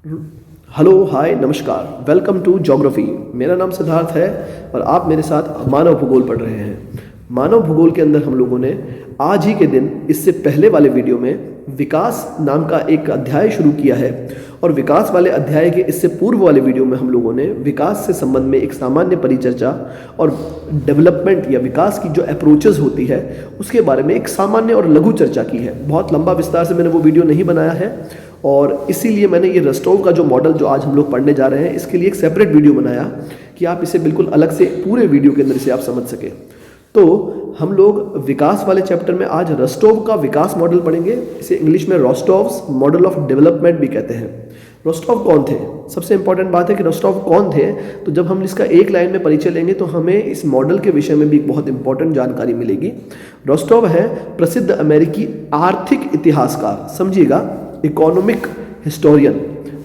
Hello hi नमस्कार, welcome to geography. मेरा नाम सिद्धार्थ है और आप मेरे साथ मानव भूगोल पढ़ रहे हैं। मानव भूगोल के अंदर हम लोगों ने आज ही के दिन इससे पहले वाले वीडियो में विकास नाम का एक अध्याय शुरू किया है और विकास वाले अध्याय के इससे पूर्व वाले वीडियो में हम लोगों ने विकास से संबंध में एक सामान्य परिचर्चा और डेवलपमेंट या विकास की जो अप्रोचेस होती है उसके बारे में एक सामान्य और लघु चर्चा की है। बहुत लंबा विस्तार से मैंने वो वीडियो नहीं बनाया है और इसीलिए मैंने ये रस्टोव का जो मॉडल जो आज हम लोग पढ़ने जा रहे हैं इसके लिए एक सेपरेट वीडियो बनाया कि आप इसे बिल्कुल अलग से पूरे वीडियो के अंदर इसे आप समझ सकें। तो हम लोग विकास वाले चैप्टर में आज रस्टोव का विकास मॉडल पढ़ेंगे। इसे इंग्लिश में रोस्टोव्स मॉडल ऑफ डेवलपमेंट भी कहते हैं। रोस्टोव कौन थे? सबसे इंपॉर्टेंट बात है कि रोस्टोव कौन थे। तो जब हम इसका एक लाइन में परिचय लेंगे तो हमें इस मॉडल के विषय में भी एक बहुत इंपॉर्टेंट जानकारी मिलेगी। रोस्टोव है प्रसिद्ध अमेरिकी आर्थिक इतिहासकार, समझिएगा, इकोनॉमिक हिस्टोरियन,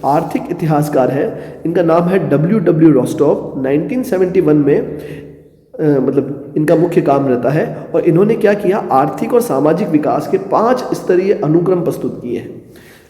आर्थिक इतिहासकार है। इनका नाम है डब्ल्यू रोस्टोव। 1971 में मतलब इनका मुख्य काम रहता है और इन्होंने क्या किया, आर्थिक और सामाजिक विकास के 5 स्तरीय अनुक्रम प्रस्तुत किए हैं।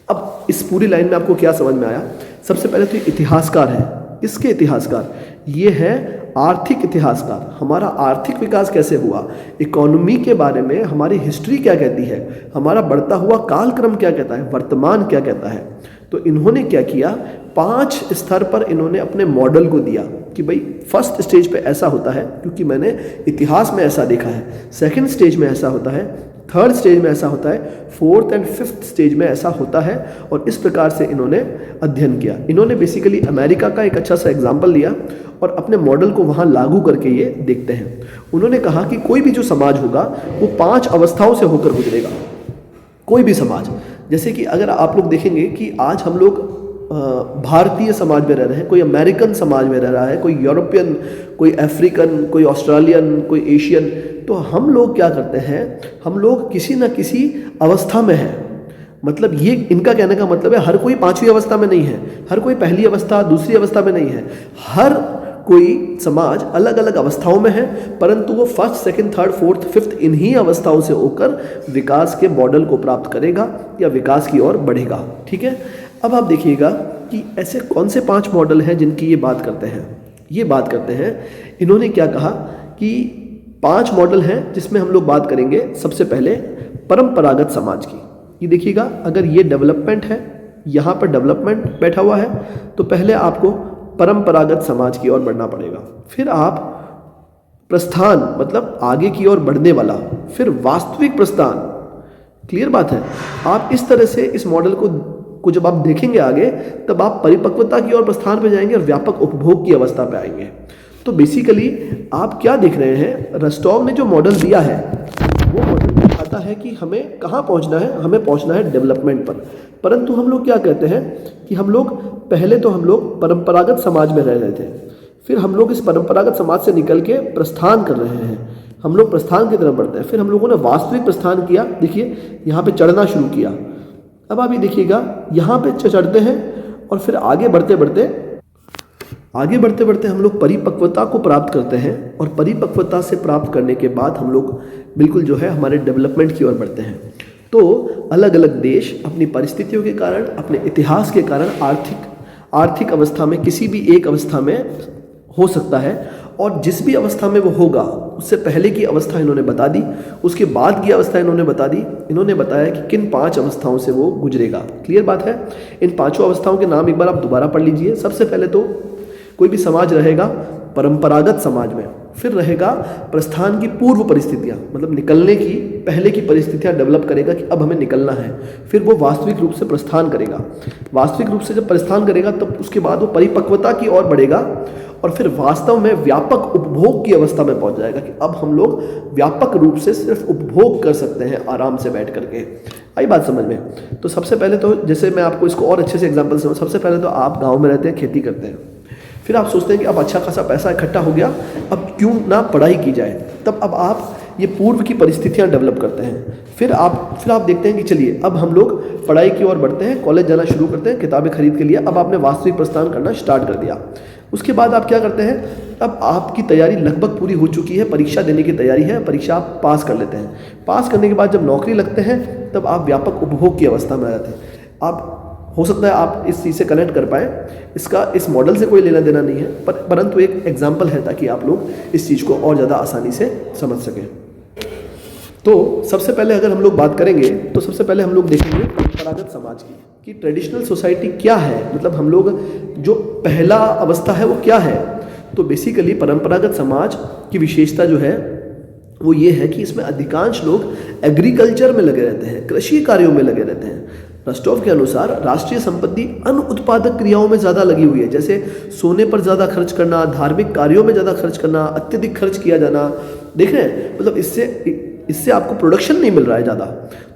अब इस पूरी लाइन में आपको क्या समझ में आया? सबसे पहले तो इतिहासकार है। किसके इतिहासकार? ये है आर्थिक इतिहासकार। हमारा आर्थिक विकास कैसे हुआ, इकोनॉमी के बारे में हमारी हिस्ट्री क्या कहती है, हमारा बढ़ता हुआ कालक्रम क्या कहता है, वर्तमान क्या कहता है। तो इन्होंने क्या किया, 5 स्तर पर इन्होंने अपने मॉडल को दिया कि भाई फर्स्ट स्टेज पे ऐसा होता है क्योंकि मैंने इतिहास में ऐसा देखा है, सेकंड स्टेज में ऐसा होता है, थर्ड स्टेज में ऐसा होता है, फोर्थ एंड फिफ्थ स्टेज में ऐसा होता है। और इस प्रकार से इन्होंने अध्ययन किया। इन्होंने बेसिकली अमेरिका का एक अच्छा सा एग्जाम्पल लिया और अपने मॉडल को वहाँ लागू करके ये देखते हैं। उन्होंने कहा कि कोई भी जो समाज होगा वो 5 अवस्थाओं से होकर गुजरेगा। कोई भी समाज, जैसे कि अगर आप लोग देखेंगे कि आज हम लोग भारतीय समाज में रह रहे हैं, कोई अमेरिकन समाज में रह रहा है, कोई यूरोपियन, कोई अफ्रीकन, कोई ऑस्ट्रेलियन, कोई एशियन, तो हम लोग क्या करते हैं, हम लोग किसी न किसी अवस्था में हैं। मतलब ये इनका कहने का मतलब है हर कोई 5वीं अवस्था में नहीं है, हर कोई पहली अवस्था दूसरी अवस्था में नहीं है। हर कोई समाज अलग अलग अवस्थाओं में है, परंतु वो first second third fourth fifth इन्हीं अवस्थाओं से होकर विकास के मॉडल को प्राप्त करेगा या विकास की ओर बढ़ेगा। ठीक है, अब आप देखिएगा कि ऐसे कौन से 5 मॉडल हैं जिनकी ये बात करते हैं। ये बात करते हैं, इन्होंने क्या कहा कि 5 मॉडल हैं जिसमें हम लोग बात करेंगे। सबसे पहले परंपरागत समाज की। ये देखिएगा, अगर ये डेवलपमेंट है, यहाँ पर डेवलपमेंट बैठा हुआ है, तो पहले आपको परंपरागत समाज की ओर बढ़ना पड़ेगा। फिर आप प्रस्थान मतलब आगे की ओर बढ़ने वाला, फिर वास्तविक प्रस्थान। क्लियर बात है? आप इस तरह से इस मॉडल को जब आप देखेंगे आगे, तब आप परिपक्वता की ओर प्रस्थान पे जाएंगे और व्यापक उपभोग की अवस्था पे आएंगे। तो बेसिकली आप क्या देख रहे हैं, रस्टोव ने जो मॉडल दिया है वो मॉडल दिखाता है कि हमें कहाँ पहुँचना है, हमें पहुँचना है डेवलपमेंट पर। परंतु हम लोग क्या कहते हैं कि हम लोग पहले तो हम लोग परंपरागत समाज में रह रहे थे, फिर हम लोग इस परंपरागत समाज से निकल के प्रस्थान कर रहे हैं, हम लोग प्रस्थान की तरफ बढ़ते हैं। फिर हम लोगों ने वास्तविक प्रस्थान किया। देखिए यहाँ पे चढ़ना शुरू किया। अब आप ये देखिएगा, यहाँ पे चढ़ते हैं और फिर आगे बढ़ते बढ़ते हम लोग परिपक्वता को प्राप्त करते हैं और परिपक्वता से प्राप्त करने के बाद हम लोग बिल्कुल जो है हमारे डेवलपमेंट की ओर बढ़ते हैं। तो अलग अलग देश अपनी परिस्थितियों के कारण, अपने इतिहास के कारण आर्थिक अवस्था में किसी भी एक अवस्था में हो सकता है और जिस भी अवस्था में वो होगा उससे पहले की अवस्था इन्होंने बता दी, उसके बाद की अवस्था इन्होंने बता दी। इन्होंने बताया कि किन 5 अवस्थाओं से वो गुजरेगा। क्लियर बात है? इन 5 अवस्थाओं के नाम एक बार आप दोबारा पढ़ लीजिए। सबसे पहले तो कोई भी समाज रहेगा परंपरागत समाज में, फिर रहेगा प्रस्थान की पूर्व परिस्थितियाँ, मतलब निकलने की पहले की परिस्थितियाँ डेवलप करेगा कि अब हमें निकलना है। फिर वो वास्तविक रूप से प्रस्थान करेगा। वास्तविक रूप से जब प्रस्थान करेगा तब उसके बाद वो परिपक्वता की ओर बढ़ेगा और फिर वास्तव में व्यापक उपभोग की अवस्था में पहुंच जाएगा कि अब हम लोग व्यापक रूप से सिर्फ उपभोग कर सकते हैं आराम से बैठ करके। आई बात समझ में? तो सबसे पहले तो जैसे मैं आपको इसको और अच्छे से एग्जांपल से, सबसे पहले तो आप गांव में रहते हैं, खेती करते हैं, फिर आप सोचते हैं कि अब अच्छा खासा पैसा इकट्ठा हो गया, अब क्यों ना पढ़ाई की जाए। तब अब आप ये पूर्व की परिस्थितियाँ डेवलप करते हैं। फिर आप देखते हैं कि चलिए अब हम लोग पढ़ाई की ओर बढ़ते हैं, कॉलेज जाना शुरू करते हैं, किताबें खरीद के लिए अब आपने वास्तविक प्रस्थान करना स्टार्ट कर दिया। उसके बाद आप क्या करते हैं, अब आपकी तैयारी लगभग पूरी हो चुकी है, परीक्षा देने की तैयारी है, परीक्षा आप पास कर लेते हैं। पास करने के बाद जब नौकरी लगते हैं तब आप व्यापक उपभोग की अवस्था में आ जाते हैं। आप हो सकता है आप इस चीज़ से कनेक्ट कर पाएँ। इसका इस मॉडल से कोई लेना देना नहीं है, परंतु एक एग्जाम्पल है ताकि आप लोग इस चीज़ को और ज़्यादा आसानी से समझ सकें। तो सबसे पहले अगर हम लोग बात करेंगे तो सबसे पहले हम लोग देखेंगे परंपरागत समाज की कि ट्रेडिशनल सोसाइटी क्या है, मतलब हम लोग जो पहला अवस्था है वो क्या है। तो बेसिकली परंपरागत समाज की विशेषता जो है वो ये है कि इसमें अधिकांश लोग एग्रीकल्चर में लगे रहते हैं, कृषि कार्यों में लगे रहते हैं। रस्टोव के अनुसार राष्ट्रीय संपत्ति अनुत्पादक क्रियाओं में ज़्यादा लगी हुई है, जैसे सोने पर ज़्यादा खर्च करना, धार्मिक कार्यों में ज़्यादा खर्च करना, अत्यधिक खर्च किया जाना। देख रहे हैं, मतलब इससे आपको प्रोडक्शन नहीं मिल रहा है ज़्यादा।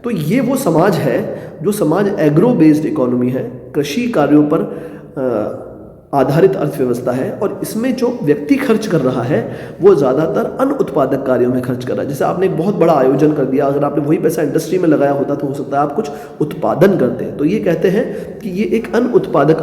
तो ये वो समाज है जो समाज एग्रो बेस्ड इकोनॉमी है, कृषि कार्यों पर आधारित अर्थव्यवस्था है, और इसमें जो व्यक्ति खर्च कर रहा है वो ज़्यादातर अनुत्पादक कार्यों में खर्च कर रहा है। जैसे आपने एक बहुत बड़ा आयोजन कर दिया, अगर आपने वही पैसा इंडस्ट्री में लगाया होता तो हो सकता है आप कुछ उत्पादन करते हैं। तो ये कहते हैं कि ये एक अनुत्पादक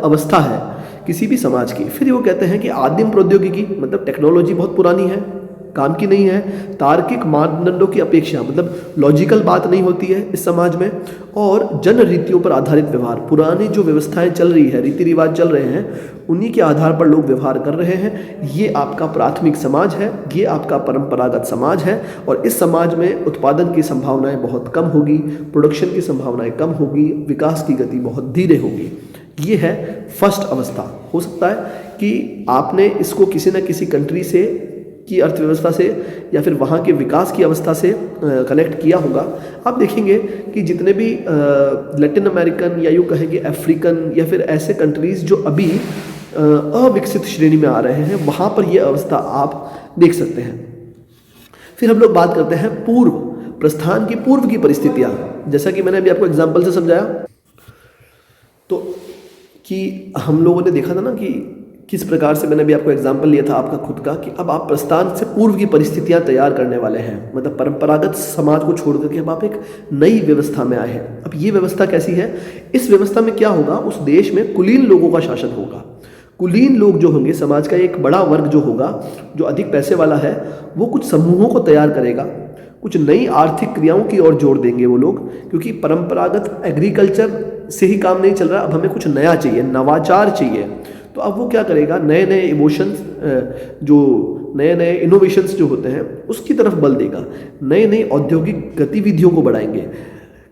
अवस्था है किसी भी समाज की। फिर वो कहते हैं कि आदिम प्रौद्योगिकी, मतलब टेक्नोलॉजी बहुत पुरानी है, काम की नहीं है। तार्किक मानदंडों की अपेक्षा, मतलब लॉजिकल बात नहीं होती है इस समाज में। और जन रीतियों पर आधारित व्यवहार, पुरानी जो व्यवस्थाएं चल रही है, रीति रिवाज चल रहे हैं, उन्हीं के आधार पर लोग व्यवहार कर रहे हैं। ये आपका प्राथमिक समाज है, ये आपका परंपरागत समाज है। और इस समाज में उत्पादन की संभावनाएं बहुत कम होगी, प्रोडक्शन की संभावनाएं कम होगी, विकास की गति बहुत धीरे होगी। ये है फर्स्ट अवस्था। हो सकता है कि आपने इसको किसी न किसी कंट्री से की अर्थव्यवस्था से या फिर वहाँ के विकास की अवस्था से कनेक्ट किया होगा। आप देखेंगे कि जितने भी लैटिन अमेरिकन या यूँ कहें कि अफ्रीकन या फिर ऐसे कंट्रीज़ जो अभी अविकसित श्रेणी में आ रहे हैं, वहाँ पर ये अवस्था आप देख सकते हैं। फिर हम लोग बात करते हैं पूर्व प्रस्थान की पूर्व की परिस्थितियाँ, जैसा कि मैंने अभी आपको एग्जाम्पल से समझाया। तो कि हम लोगों ने देखा था ना कि किस प्रकार से, मैंने भी आपको एग्जाम्पल लिया था आपका खुद का, कि अब आप प्रस्थान से पूर्व की परिस्थितियां तैयार करने वाले हैं। मतलब परंपरागत समाज को छोड़ करके अब आप एक नई व्यवस्था में आए हैं। अब ये व्यवस्था कैसी है? इस व्यवस्था में क्या होगा, उस देश में कुलीन लोगों का शासन होगा। कुलीन लोग जो होंगे, समाज का एक बड़ा वर्ग जो होगा, जो अधिक पैसे वाला है, वो कुछ समूहों को तैयार करेगा, कुछ नई आर्थिक क्रियाओं की ओर जोर देंगे वो लोग, क्योंकि परंपरागत एग्रीकल्चर से ही काम नहीं चल रहा, अब हमें कुछ नया चाहिए, नवाचार चाहिए। तो अब वो क्या करेगा, नए नए इमोशंस, जो नए नए इनोवेशंस जो होते हैं उसकी तरफ बल देगा, नई नई औद्योगिक गतिविधियों को बढ़ाएंगे,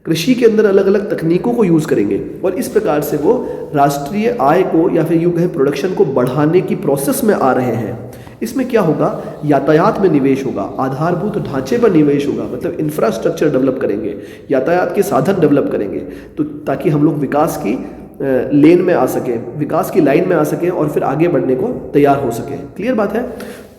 कृषि के अंदर अलग अलग तकनीकों को यूज़ करेंगे, और इस प्रकार से वो राष्ट्रीय आय को या फिर यूँ कहें प्रोडक्शन को बढ़ाने की प्रोसेस में आ रहे हैं। इसमें क्या होगा, यातायात में निवेश होगा, आधारभूत ढांचे पर निवेश होगा, मतलब इंफ्रास्ट्रक्चर डेवलप करेंगे, यातायात के साधन डेवलप करेंगे, तो ताकि हम लोग विकास की लेन में आ सके, विकास की लाइन में आ सके और फिर आगे बढ़ने को तैयार हो सके। क्लियर बात है?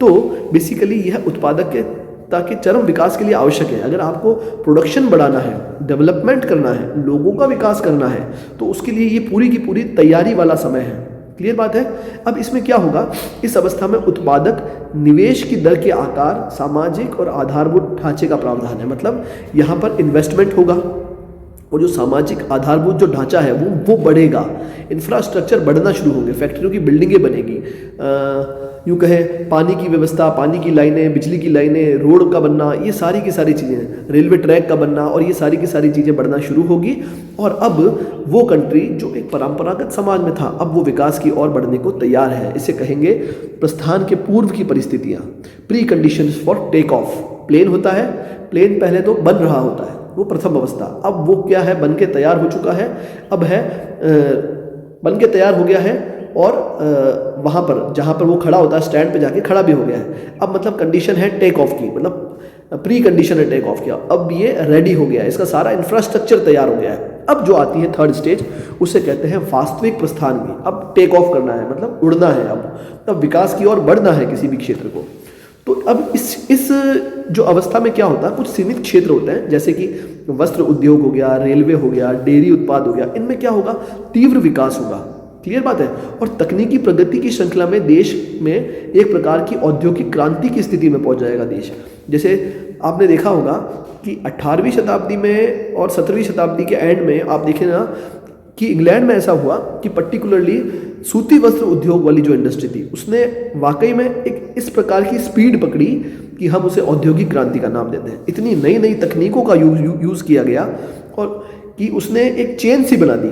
तो बेसिकली यह उत्पादक के ताकि चरम विकास के लिए आवश्यक है। अगर आपको प्रोडक्शन बढ़ाना है, डेवलपमेंट करना है, लोगों का विकास करना है, तो उसके लिए ये पूरी की पूरी तैयारी वाला समय है। क्लियर बात है? अब इसमें क्या होगा, इस अवस्था में उत्पादक निवेश की दर के आकार, सामाजिक और आधारभूत ढांचे का प्रावधान है। मतलब यहाँ पर इन्वेस्टमेंट होगा और जो सामाजिक आधारभूत जो ढांचा है वो बढ़ेगा, इंफ्रास्ट्रक्चर बढ़ना शुरू होंगे, फैक्ट्रियों की बिल्डिंगें बनेगी, यूँ कहें पानी की व्यवस्था, पानी की लाइनें, बिजली की लाइनें, रोड का बनना, ये सारी की सारी चीज़ें, रेलवे ट्रैक का बनना, और ये सारी की सारी चीज़ें बढ़ना शुरू होगी। और अब वो कंट्री जो एक परंपरागत समाज में था, अब वो विकास की ओर बढ़ने को तैयार है। इसे कहेंगे प्रस्थान के पूर्व की परिस्थितियाँ, pre conditions for take off. Plane होता है, प्लेन पहले तो बन रहा होता है, वो प्रथम अवस्था। अब वो क्या है, बन के तैयार हो चुका है, अब है बन के तैयार हो गया है, और वहाँ पर जहाँ पर वो खड़ा होता है स्टैंड पे जाके खड़ा भी हो गया है। अब मतलब कंडीशन है टेक ऑफ की, मतलब प्री कंडीशन है टेक ऑफ किया, अब ये रेडी हो गया है, इसका सारा इंफ्रास्ट्रक्चर तैयार हो गया है। अब जो आती है थर्ड स्टेज, उसे कहते हैं वास्तविक प्रस्थान की। अब टेक ऑफ करना है, मतलब उड़ना है, अब विकास की ओर बढ़ना है किसी भी क्षेत्र को। तो अब इस जो अवस्था में क्या होता है, कुछ सीमित क्षेत्र होते हैं, जैसे कि वस्त्र उद्योग हो गया, रेलवे हो गया, डेयरी उत्पाद हो गया, इनमें क्या होगा, तीव्र विकास होगा। क्लियर बात है? और तकनीकी प्रगति की श्रृंखला में देश में एक प्रकार की औद्योगिक क्रांति की स्थिति में पहुंच जाएगा देश। जैसे आपने देखा होगा कि 18वीं शताब्दी में और 17वीं शताब्दी के एंड में आप देखें ना कि इंग्लैंड में ऐसा हुआ कि पर्टिकुलरली सूती वस्त्र उद्योग वाली जो इंडस्ट्री थी, उसने वाकई में एक इस प्रकार की स्पीड पकड़ी कि हम उसे औद्योगिक क्रांति का नाम देते हैं। इतनी नई नई तकनीकों का यूज़ किया गया, और कि उसने एक चेन सी बना दी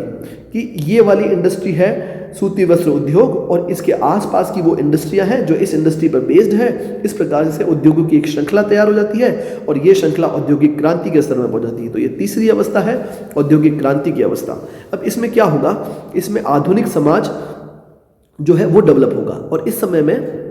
कि ये वाली इंडस्ट्री है सूती वस्त्र उद्योग और इसके आसपास की वो इंडस्ट्रियां हैं जो इस इंडस्ट्री पर बेस्ड है। इस प्रकार से उद्योगों की एक श्रृंखला तैयार हो जाती है और ये श्रृंखला औद्योगिक क्रांति के स्तर में पहुंच जाती है। तो ये तीसरी अवस्था है, औद्योगिक क्रांति की अवस्था। अब इसमें क्या होगा, इसमें आधुनिक समाज जो है वो डेवलप होगा और इस समय में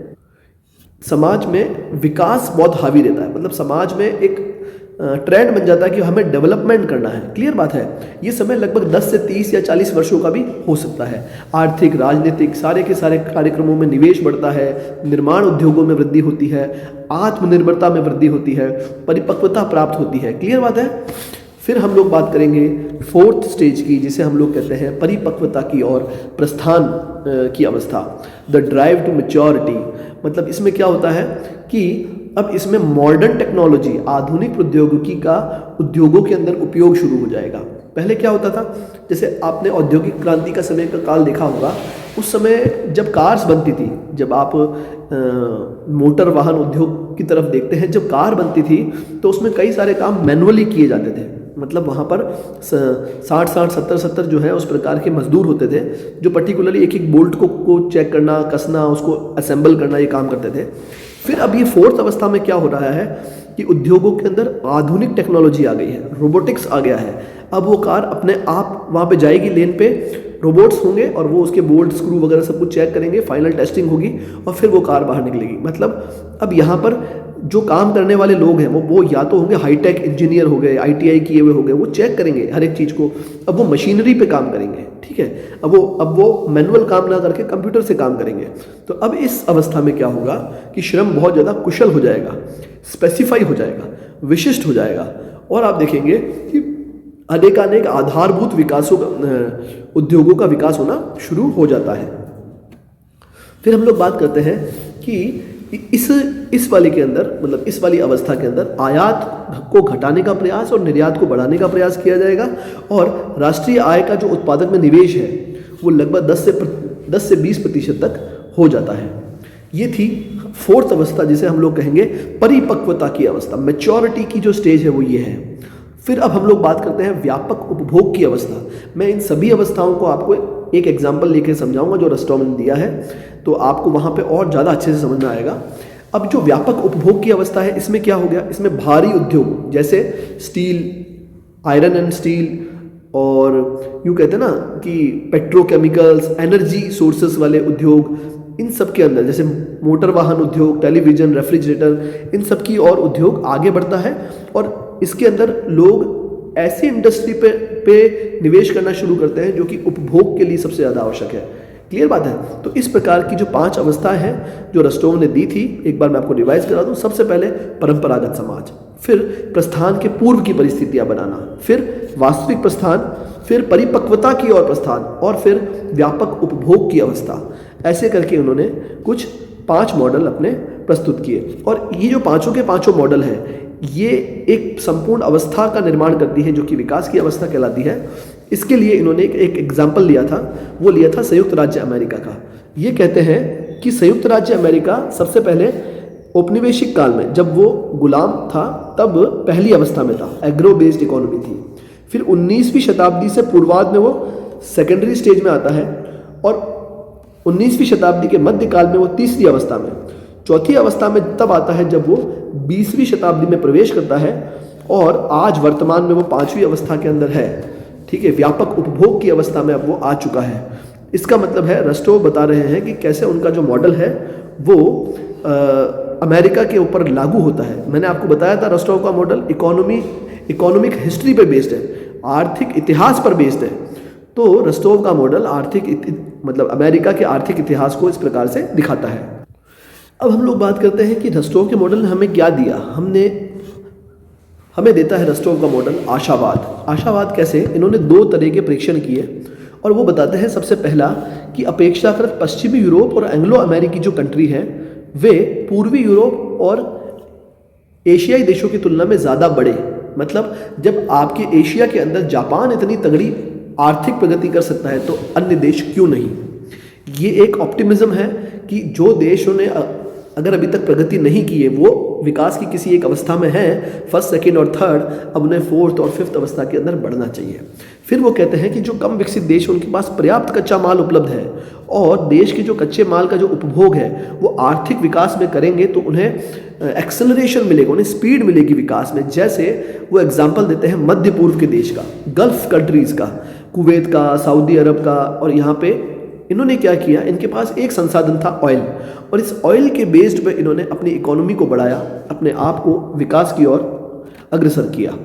समाज में विकास बहुत हावी रहता है। मतलब समाज में एक ट्रेंड बन जाता है कि हमें डेवलपमेंट करना है। क्लियर बात है। ये समय लगभग 10 से 30 या 40 वर्षों का भी हो सकता है। आर्थिक, राजनीतिक सारे के सारे कार्यक्रमों में निवेश बढ़ता है, निर्माण उद्योगों में वृद्धि होती है, आत्मनिर्भरता में वृद्धि होती है, परिपक्वता प्राप्त होती है। क्लियर बात है। फिर हम लोग बात करेंगे फोर्थ स्टेज की, जिसे हम लोग कहते हैं परिपक्वता की और प्रस्थान की अवस्था, द ड्राइव टू मैच्योरिटी। मतलब इसमें क्या होता है कि अब इसमें मॉडर्न टेक्नोलॉजी, आधुनिक प्रौद्योगिकी का उद्योगों के अंदर उपयोग शुरू हो जाएगा। पहले क्या होता था, जैसे आपने औद्योगिक क्रांति का समय का काल देखा होगा, उस समय जब कार्स बनती थी, जब आप मोटर वाहन उद्योग की तरफ देखते हैं, जब कार बनती थी तो उसमें कई सारे काम मैनुअली किए जाते थे। मतलब वहाँ पर 60-60, 70-70 जो है उस प्रकार के मजदूर होते थे जो पर्टिकुलरली एक एक बोल्ट को चेक करना, कसना, उसको असेंबल करना, ये काम करते थे। फिर अब ये फोर्थ अवस्था में क्या हो रहा है कि उद्योगों के अंदर आधुनिक टेक्नोलॉजी आ गई है, रोबोटिक्स आ गया है। अब वो कार अपने आप वहाँ पे जाएगी, लेन पे रोबोट्स होंगे और वो उसके बोल्ट, स्क्रू वगैरह सब कुछ चेक करेंगे, फाइनल टेस्टिंग होगी और फिर वो कार बाहर निकलेगी। मतलब अब यहाँ पर जो काम करने वाले लोग हैं वो या तो होंगे हाईटेक इंजीनियर हो गए, ITI किए हुए हो गए, वो चेक करेंगे हर एक चीज़ को। अब वो मशीनरी पे काम करेंगे, ठीक है। अब वो मैनुअल काम ना करके कंप्यूटर से काम करेंगे। तो अब इस अवस्था में क्या होगा कि श्रम बहुत ज़्यादा कुशल हो जाएगा, स्पेसिफाई हो जाएगा, विशिष्ट हो जाएगा और आप देखेंगे कि अनेकानेक आधारभूत विकासों का, उद्योगों का विकास होना शुरू हो जाता है। फिर हम लोग बात करते हैं कि इस वाले के अंदर, मतलब इस वाली अवस्था के अंदर आयात को घटाने का प्रयास और निर्यात को बढ़ाने का प्रयास किया जाएगा और राष्ट्रीय आय का जो उत्पादक में निवेश है वो लगभग 10 से 20% तक हो जाता है। ये थी फोर्थ अवस्था, जिसे हम लोग कहेंगे परिपक्वता की अवस्था, मैच्योरिटी की जो स्टेज है वो ये है। फिर अब हम लोग बात करते हैं व्यापक उपभोग की अवस्था। मैं इन सभी अवस्थाओं को आपको एक एग्जाम्पल लेके समझाऊंगा जो रस्टॉव ने दिया है, तो आपको वहाँ पे और ज़्यादा अच्छे से समझ में आएगा। अब जो व्यापक उपभोग की अवस्था है, इसमें क्या हो गया, इसमें भारी उद्योग जैसे स्टील, आयरन एंड स्टील और यूँ कहते हैं ना कि पेट्रोकेमिकल्स, एनर्जी सोर्सेस वाले उद्योग, इन सब के अंदर जैसे मोटर वाहन उद्योग, टेलीविज़न, रेफ्रिजरेटर, इन सब की और उद्योग आगे बढ़ता है और इसके अंदर लोग ऐसी इंडस्ट्री पे निवेश करना शुरू करते हैं जो कि उपभोग के लिए सबसे ज़्यादा आवश्यक है। क्लियर बात है। तो इस प्रकार की जो 5 अवस्थाएं हैं जो रस्टोव ने दी थी, एक बार मैं आपको रिवाइज करा दूं। सबसे पहले परंपरागत समाज, फिर प्रस्थान के पूर्व की परिस्थितियां बनाना, फिर वास्तविक प्रस्थान, फिर परिपक्वता की ओर प्रस्थान और फिर व्यापक उपभोग की अवस्था। ऐसे करके उन्होंने कुछ 5 मॉडल अपने प्रस्तुत किए और ये जो पाँचों के पाँचों मॉडल हैं ये एक संपूर्ण अवस्था का निर्माण करती है जो कि विकास की अवस्था कहलाती है। इसके लिए इन्होंने एक एग्जाम्पल लिया था, वो लिया था संयुक्त राज्य अमेरिका का। ये कहते हैं कि संयुक्त राज्य अमेरिका सबसे पहले औपनिवेशिक काल में, जब वो गुलाम था तब पहली अवस्था में था, एग्रो बेस्ड इकोनॉमी थी। फिर 19वीं शताब्दी से पूर्वार्ध में वो सेकेंडरी स्टेज में आता है और 19वीं शताब्दी के मध्यकाल में वो तीसरी अवस्था में, चौथी अवस्था में तब आता है जब वो 20वीं शताब्दी में प्रवेश करता है और आज वर्तमान में वो 5वीं अवस्था के अंदर है। ठीक है, व्यापक उपभोग की अवस्था में अब वो आ चुका है। इसका मतलब है रस्टोव बता रहे हैं कि कैसे उनका जो मॉडल है वो अमेरिका के ऊपर लागू होता है। मैंने आपको बताया था रस्टोव का मॉडल इकोनॉमिक हिस्ट्री पे बेस्ड है, आर्थिक इतिहास पर बेस्ड है। तो रस्टोव का मॉडल मतलब अमेरिका के आर्थिक इतिहास को इस प्रकार से दिखाता है। अब हम लोग बात करते हैं कि रस्टोव के मॉडल ने हमें क्या दिया। हमें देता है रस्टोव का मॉडल आशावाद। आशावाद कैसे? इन्होंने 2 तरह के परीक्षण किए और वो बताते हैं सबसे पहला कि अपेक्षाकृत पश्चिमी यूरोप और एंग्लो अमेरिकी जो कंट्री है वे पूर्वी यूरोप और एशियाई देशों की तुलना में ज़्यादा बड़े। मतलब जब आपके एशिया के अंदर जापान इतनी तगड़ी आर्थिक प्रगति कर सकता है तो अन्य देश क्यों नहीं। ये एक ऑप्टिमिज्म है कि जो देशों ने अगर अभी तक प्रगति नहीं की है, वो विकास की किसी एक अवस्था में है, फर्स्ट, सेकंड और थर्ड, अब उन्हें फोर्थ और फिफ्थ अवस्था के अंदर बढ़ना चाहिए। फिर वो कहते हैं कि जो कम विकसित देश हैं उनके पास पर्याप्त कच्चा माल उपलब्ध है और देश के जो कच्चे माल का जो उपभोग है वो आर्थिक विकास में करेंगे तो उन्हें एक्सेलरेशन मिलेगा, उन्हें स्पीड मिलेगी विकास में। जैसे वो एग्जाम्पल देते हैं मध्य पूर्व के देश का, गल्फ कंट्रीज़ का, कुवैत का, सऊदी अरब का। और यहाँ पे इन्होंने क्या किया, इनके पास एक संसाधन था ऑयल, और इस ऑयल के बेस्ड पे इन्होंने अपनी इकोनॉमी को बढ़ाया, अपने आप को विकास की ओर अग्रसर किया।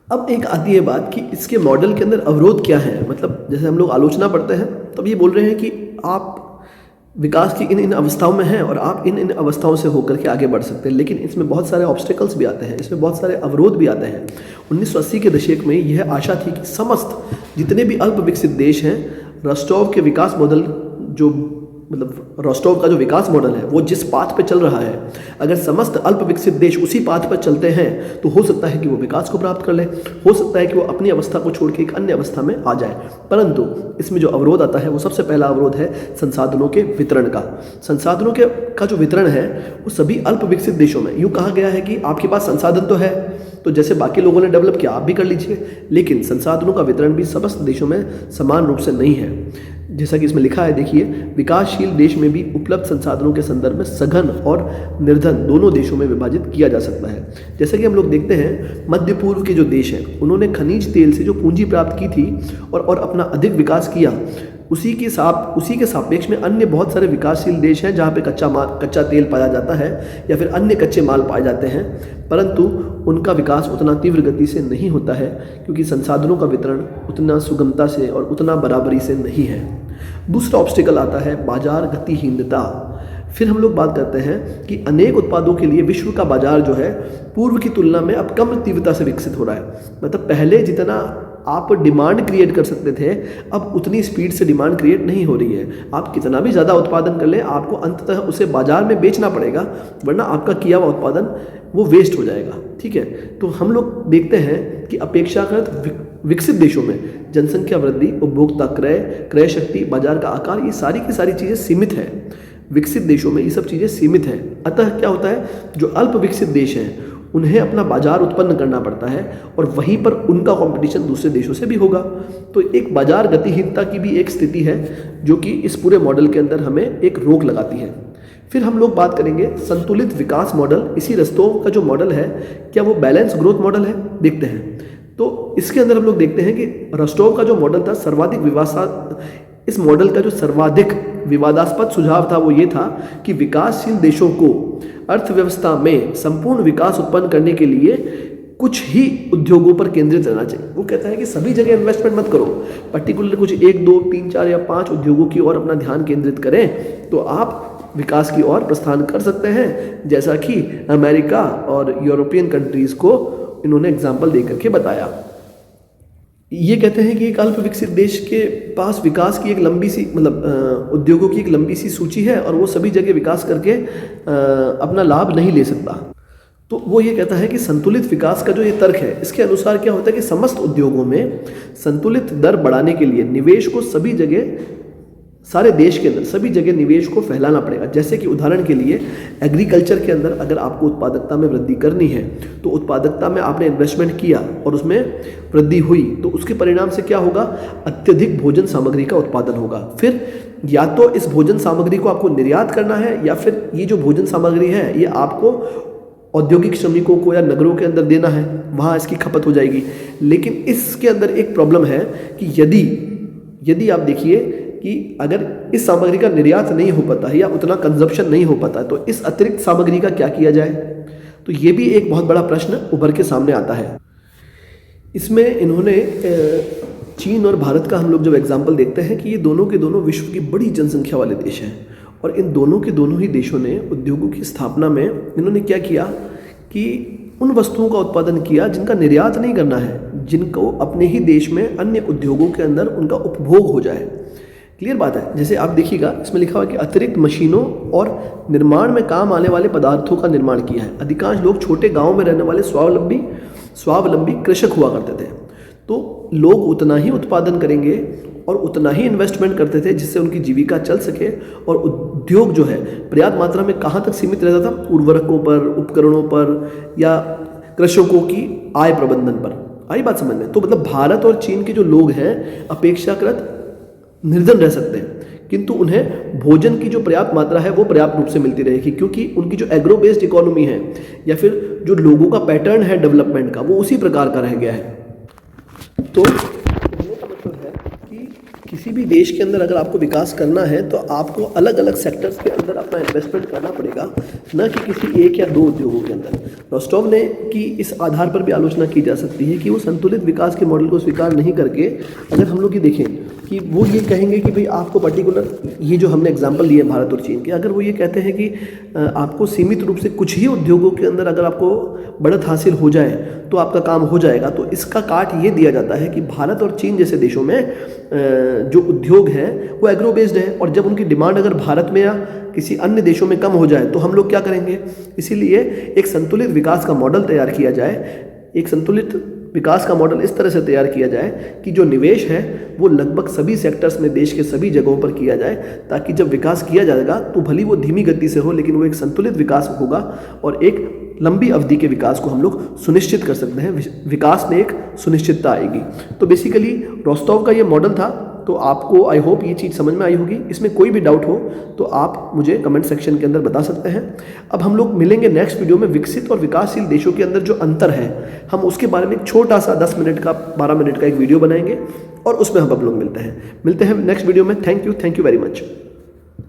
अब एक आती है बात कि इसके मॉडल के अंदर अवरोध क्या है। मतलब जैसे हम लोग आलोचना पढ़ते हैं तब ये बोल रहे हैं कि आप विकास की इन इन अवस्थाओं में हैं और आप इन इन अवस्थाओं से होकर के आगे बढ़ सकते हैं, लेकिन इसमें बहुत सारे ऑब्स्टेकल्स भी आते हैं, इसमें बहुत सारे अवरोध भी आते हैं। 1980 के दशक में यह आशा थी कि समस्त जितने भी अल्प विकसित देश हैं, रोस्टोव के विकास मॉडल जो मतलब रोस्टोव का जो विकास मॉडल है वो जिस पाथ पे चल रहा है, अगर समस्त अल्प विकसित देश उसी पाथ पर चलते हैं तो हो सकता है कि वो विकास को प्राप्त कर ले, हो सकता है कि वो अपनी अवस्था को छोड़ के एक अन्य अवस्था में आ जाए। परंतु इसमें जो अवरोध आता है वो सबसे पहला अवरोध है संसाधनों के वितरण का। संसाधनों का जो वितरण है वो सभी अल्प विकसित देशों में यूँ कहा गया है कि आपके पास संसाधन तो है, तो जैसे बाकी लोगों ने डेवलप किया आप भी कर लीजिए, लेकिन संसाधनों का वितरण भी समस्त देशों में समान रूप से नहीं है। जैसा कि इसमें लिखा है, देखिए, विकासशील देश में भी उपलब्ध संसाधनों के संदर्भ में सघन और निर्धन दोनों देशों में विभाजित किया जा सकता है। जैसा कि हम लोग देखते हैं मध्य पूर्व के जो देश हैं उन्होंने खनिज तेल से जो पूंजी प्राप्त की थी और अपना अधिक विकास किया, उसी के सापेक्ष में अन्य बहुत सारे विकासशील देश हैं जहाँ पे कच्चा तेल पाया जाता है या फिर अन्य कच्चे माल पाए जाते हैं, परंतु उनका विकास उतना तीव्र गति से नहीं होता है क्योंकि संसाधनों का वितरण उतना सुगमता से और उतना बराबरी से नहीं है। दूसरा ऑब्स्टिकल आता है बाजार गतिहीनता। फिर हम लोग बात करते हैं कि अनेक उत्पादों के लिए विश्व का बाजार जो है पूर्व की तुलना में अब कम तीव्रता से विकसित हो रहा है। मतलब पहले जितना आप डिमांड क्रिएट कर सकते थे अब उतनी स्पीड से डिमांड क्रिएट नहीं हो रही है। आप कितना भी ज़्यादा उत्पादन कर लें आपको अंततः उसे बाजार में बेचना पड़ेगा, वरना आपका किया हुआ उत्पादन वो वेस्ट हो जाएगा। ठीक है, तो हम लोग देखते हैं कि अपेक्षाकृत विकसित देशों में जनसंख्या वृद्धि, उपभोक्ता क्रय शक्ति, बाजार का आकार, ये सारी की सारी चीज़ें सीमित है। विकसित देशों में ये सब चीज़ें सीमित है। अतः क्या होता है, जो अल्प विकसित देश हैं उन्हें अपना बाजार उत्पन्न करना पड़ता है और वहीं पर उनका कंपटीशन दूसरे देशों से भी होगा। तो एक बाजार गतिहीनता की भी एक स्थिति है जो कि इस पूरे मॉडल के अंदर हमें एक रोक लगाती है। फिर हम लोग बात करेंगे संतुलित विकास मॉडल। इसी रोस्टोव का जो मॉडल है क्या वो बैलेंस ग्रोथ मॉडल है, देखते हैं। तो इसके अंदर हम लोग देखते हैं कि रोस्टोव का जो मॉडल था इस मॉडल का जो सर्वाधिक विवादास्पद सुझाव था वो ये था कि विकासशील देशों को अर्थव्यवस्था में संपूर्ण विकास उत्पन्न करने के लिए कुछ ही उद्योगों पर केंद्रित रहना चाहिए। वो कहता है कि सभी जगह इन्वेस्टमेंट मत करो, पर्टिकुलर कुछ 1, 2, 3, 4 या 5 उद्योगों की ओर अपना ध्यान केंद्रित करें तो आप विकास की ओर प्रस्थान कर सकते हैं, जैसा कि अमेरिका और यूरोपियन कंट्रीज़ को इन्होंने एग्जाम्पल दे करके बताया। ये कहते हैं कि एक अल्प विकसित देश के पास विकास की एक लंबी सी उद्योगों की एक लंबी सी सूची है और वो सभी जगह विकास करके अपना लाभ नहीं ले सकता। तो वो ये कहता है कि संतुलित विकास का जो ये तर्क है, इसके अनुसार क्या होता है कि समस्त उद्योगों में संतुलित दर बढ़ाने के लिए निवेश को सभी जगह, सारे देश के अंदर सभी जगह निवेश को फैलाना पड़ेगा। जैसे कि उदाहरण के लिए एग्रीकल्चर के अंदर अगर आपको उत्पादकता में वृद्धि करनी है तो उत्पादकता में आपने इन्वेस्टमेंट किया और उसमें वृद्धि हुई तो उसके परिणाम से क्या होगा, अत्यधिक भोजन सामग्री का उत्पादन होगा। फिर या तो इस भोजन सामग्री को आपको निर्यात करना है या फिर ये जो भोजन सामग्री है ये आपको औद्योगिक श्रमिकों को या नगरों के अंदर देना है, वहाँ इसकी खपत हो जाएगी। लेकिन इसके अंदर एक प्रॉब्लम है कि यदि आप देखिए कि अगर इस सामग्री का निर्यात नहीं हो पाता है या उतना कंजप्शन नहीं हो पाता है तो इस अतिरिक्त सामग्री का क्या किया जाए, तो ये भी एक बहुत बड़ा प्रश्न उभर के सामने आता है। इसमें इन्होंने चीन और भारत का हम लोग जब एग्जाम्पल देखते हैं कि ये दोनों के दोनों विश्व की बड़ी जनसंख्या वाले देश हैं और इन दोनों के दोनों ही देशों ने उद्योगों की स्थापना में इन्होंने क्या किया कि उन वस्तुओं का उत्पादन किया जिनका निर्यात नहीं करना है, जिनको अपने ही देश में अन्य उद्योगों के अंदर उनका उपभोग हो जाए। क्लियर बात है। जैसे आप देखिएगा इसमें लिखा हुआ है कि अतिरिक्त मशीनों और निर्माण में काम आने वाले पदार्थों का निर्माण किया है। अधिकांश लोग छोटे गांवों में रहने वाले स्वावलंबी कृषक हुआ करते थे। तो लोग उतना ही उत्पादन करेंगे और उतना ही इन्वेस्टमेंट करते थे जिससे उनकी जीविका चल सके। और उद्योग जो है पर्याप्त मात्रा में कहाँ तक सीमित रहता था, उर्वरकों पर, उपकरणों पर, या कृषकों की आय प्रबंधन पर। आई बात समझ में? तो मतलब भारत और चीन के जो लोग हैं अपेक्षाकृत निर्धन रह सकते हैं, किंतु उन्हें भोजन की जो पर्याप्त मात्रा है वो पर्याप्त रूप से मिलती रहेगी, क्योंकि उनकी जो एग्रो बेस्ड इकोनॉमी है या फिर जो लोगों का पैटर्न है डेवलपमेंट का वो उसी प्रकार का रह गया है। तो कहने का मतलब है कि किसी भी देश के अंदर अगर आपको विकास करना है तो आपको अलग अलग सेक्टर्स के अंदर अपना इन्वेस्टमेंट करना पड़ेगा, न कि किसी एक या दो उद्योगों के अंदर। रोस्टोव ने की इस आधार पर भी आलोचना की जा सकती है कि वो संतुलित विकास के मॉडल को स्वीकार नहीं करके, अगर हम लोग ये देखें कि वो ये कहेंगे कि भाई आपको पर्टिकुलर, ये जो हमने एग्जांपल लिए भारत और चीन के, अगर वो ये कहते हैं कि आपको सीमित रूप से कुछ ही उद्योगों के अंदर अगर आपको बढ़त हासिल हो जाए तो आपका काम हो जाएगा, तो इसका काट ये दिया जाता है कि भारत और चीन जैसे देशों में जो उद्योग हैं वो एग्रो बेस्ड है, और जब उनकी डिमांड अगर भारत में या किसी अन्य देशों में कम हो जाए तो हम लोग क्या करेंगे। इसीलिए एक संतुलित विकास का मॉडल तैयार किया जाए, एक संतुलित विकास का मॉडल इस तरह से तैयार किया जाए कि जो निवेश है वो लगभग सभी सेक्टर्स में देश के सभी जगहों पर किया जाए, ताकि जब विकास किया जाएगा तो भली वो धीमी गति से हो, लेकिन वो एक संतुलित विकास होगा और एक लंबी अवधि के विकास को हम लोग सुनिश्चित कर सकते हैं। विकास में एक सुनिश्चितता आएगी। तो बेसिकली रोस्टोव का ये मॉडल था। तो आपको आई होप ये चीज़ समझ में आई होगी। इसमें कोई भी डाउट हो तो आप मुझे कमेंट सेक्शन के अंदर बता सकते हैं। अब हम लोग मिलेंगे नेक्स्ट वीडियो में विकसित और विकासशील देशों के अंदर जो अंतर है, हम उसके बारे में एक छोटा सा 10 मिनट का 12 मिनट का एक वीडियो बनाएंगे और उसमें हम लोग मिलते हैं नेक्स्ट वीडियो में। Thank you very much.